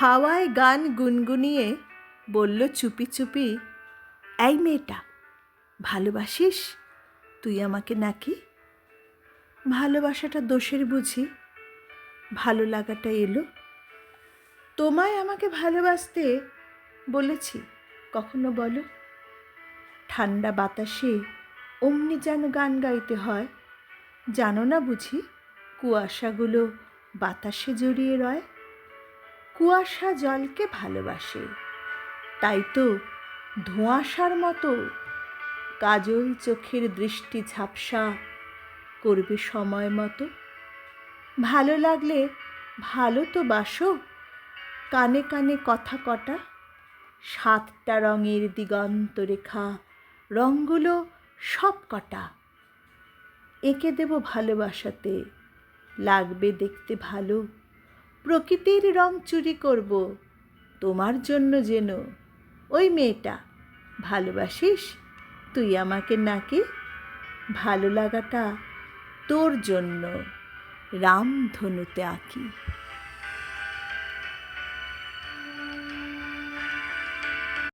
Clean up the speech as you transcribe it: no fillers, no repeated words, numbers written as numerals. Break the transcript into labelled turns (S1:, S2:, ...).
S1: হাওয়ায় গান গুনগুনিয়ে বলল চুপি চুপি, এই মেয়েটা, ভালোবাসিস তুই আমাকে নাকি? ভালোবাসাটা দোষের বুঝি? ভালো লাগাটা এলো? তোমায় আমাকে ভালোবাসতে বলেছি কখনো বলো? ঠান্ডা বাতাসে অমনি যেন গান গাইতে হয়। জানো না বুঝি কুয়াশাগুলো বাতাসে জড়িয়ে রয়? কুয়াশা জলকে ভালোবাসে, তাই তো ধোঁয়াশার মতো কাজল চোখের দৃষ্টি ঝাপসা করবে সময় মতো। ভালো লাগলে ভালো তো বাসো, কানে কানে কথা কটা, 7টা রঙের দিগন্ত রেখা, রঙগুলো সব কটা এঁকে দেব ভালোবাসাতে, লাগবে দেখতে ভালো। প্রকৃতির রং চুরি করব তোমার জন্য যেন। ওই মেয়েটা, ভালোবাসিস তুই আমাকে নাকি? ভালো লাগাটা তোর জন্য রামধনুতে আঁকি।